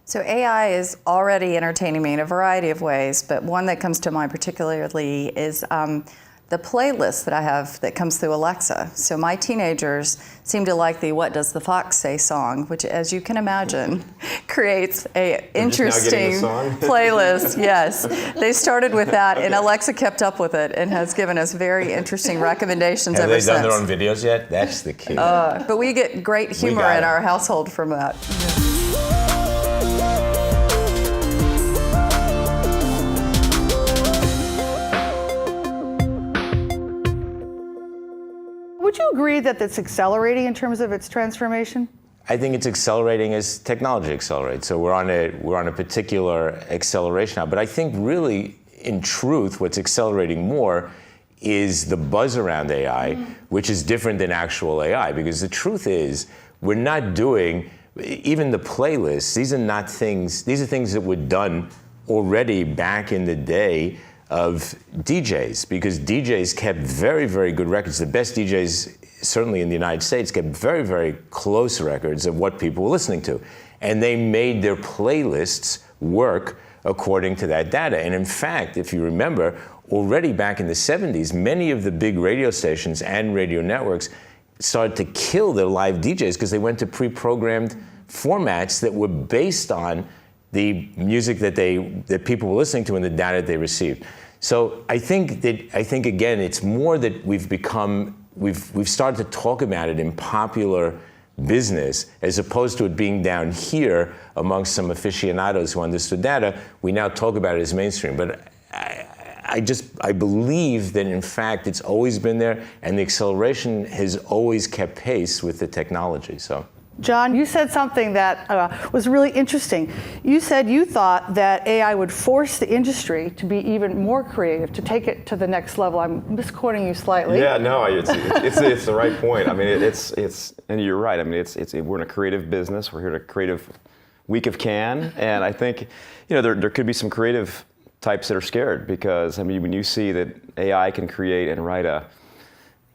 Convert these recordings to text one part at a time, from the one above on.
So AI is already entertaining me in a variety of ways, but one that comes to mind particularly is the playlist that I have that comes through Alexa. So my teenagers seem to like the "What Does the Fox Say" song, which, as you can imagine, creates a interesting playlist. Yes, they started with that, and Alexa kept up with it and has given us very interesting recommendations ever since. Have they done their own videos yet? That's the key. But we get great humor in our household from that. Would you agree that it's accelerating in terms of its transformation? I think it's accelerating as technology accelerates. So we're on a particular acceleration now. But I think really, in truth, what's accelerating more is the buzz around AI, which is different than actual AI. Because the truth is, we're not doing, even the playlists, these are not things, these are things that were done already back in the day of DJs, because DJs kept very, very good records. The best DJs, certainly in the United States, kept very, very close records of what people were listening to. And they made their playlists work according to that data. And in fact, if you remember, already back in the 70s, many of the big radio stations and radio networks started to kill their live DJs because they went to pre-programmed formats that were based on the music that people were listening to and the data they received. So I think again, it's more that we've started to talk about it in popular business as opposed to it being down here amongst some aficionados who understood data. We now talk about it as mainstream. But I believe that in fact it's always been there, and the acceleration has always kept pace with the technology. So. John, you said something that was really interesting. You said you thought that AI would force the industry to be even more creative, to take it to the next level. I'm misquoting you slightly. Yeah, no, it's the right point. I mean, it's and you're right. I mean, we're in a creative business. We're here to creative week of Cannes, and I think, there could be some creative types that are scared because, I mean, when you see that AI can create and write a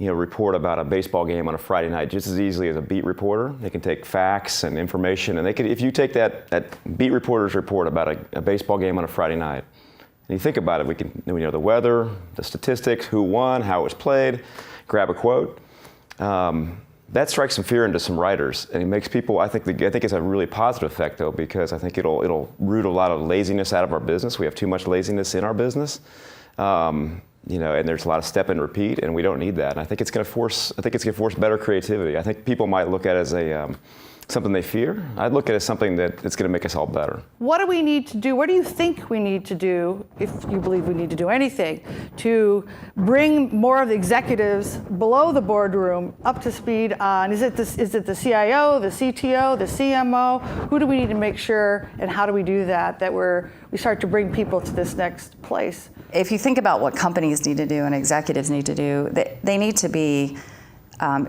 report about a baseball game on a Friday night just as easily as a beat reporter. They can take facts and information, and if you take that beat reporter's report about a baseball game on a Friday night, and you think about it, we know the weather, the statistics, who won, how it was played, grab a quote. That strikes some fear into some writers, and it makes people, I think it's a really positive effect though, because I think it'll root a lot of laziness out of our business. We have too much laziness in our business. And there's a lot of step and repeat, and we don't need that. And I think it's going to force better creativity. I think people might look at it as something they fear. I'd look at it as something that's going to make us all better. What do we need to do? What do you think we need to do, if you believe we need to do anything, to bring more of the executives below the boardroom up to speed on, is it the CIO, the CTO, the CMO? Who do we need to make sure, and how do we do that we start to bring people to this next place? If you think about what companies need to do and executives need to do, they need to be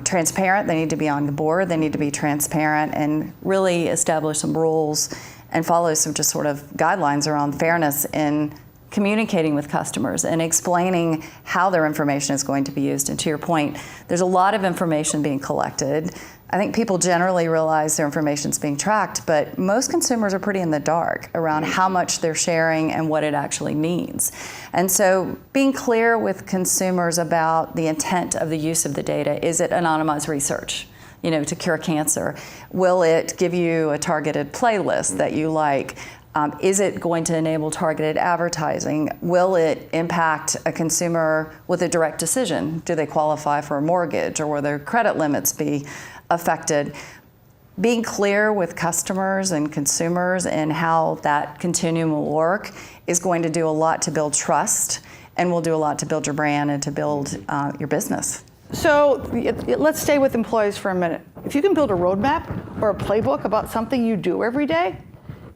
transparent, they need to be on the board, they need to be transparent and really establish some rules and follow some just sort of guidelines around fairness in communicating with customers and explaining how their information is going to be used. And to your point, there's a lot of information being collected. I think people generally realize their information is being tracked, but most consumers are pretty in the dark around how much they're sharing and what it actually means. And so being clear with consumers about the intent of the use of the data. Is it anonymized research, to cure cancer? Will it give you a targeted playlist that you like? Is it going to enable targeted advertising? Will it impact a consumer with a direct decision? Do they qualify for a mortgage, or will their credit limits be affected? Being clear with customers and consumers and how that continuum will work is going to do a lot to build trust, and will do a lot to build your brand and to build your business. So let's stay with employees for a minute. If you can build a roadmap or a playbook about something you do every day,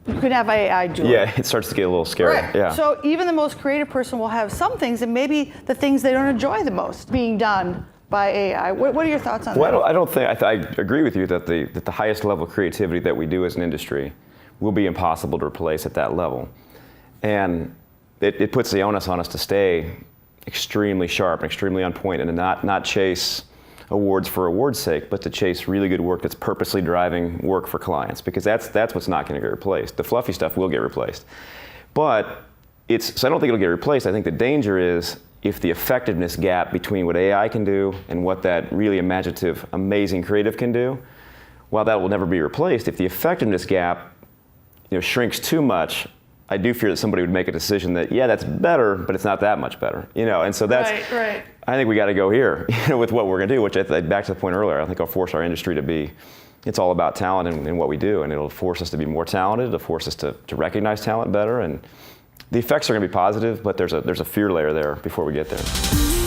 you could have AI do it. Yeah, it starts to get a little scary. Right. Yeah. So even the most creative person will have some things, and maybe the things they don't enjoy the most being done by AI. What are your thoughts on that? Well, I don't think, I agree with you that the highest level of creativity that we do as an industry will be impossible to replace at that level. And it puts the onus on us to stay extremely sharp and extremely on point, and to not chase awards for awards' sake, but to chase really good work that's purposely driving work for clients, because that's what's not going to get replaced. The fluffy stuff will get replaced. But so I don't think it'll get replaced. I think the danger is if the effectiveness gap between what AI can do and what that really imaginative, amazing creative can do, while that will never be replaced, if the effectiveness gap shrinks too much, I do fear that somebody would make a decision that, yeah, that's better, but it's not that much better. And so that's, right. I think we got to go here with what we're going to do, which back to the point earlier, I think it'll force our industry to be, it's all about talent in what we do, and it'll force us to be more talented, it'll force us to recognize talent better, and the effects are going to be positive, but there's a fear layer there before we get there.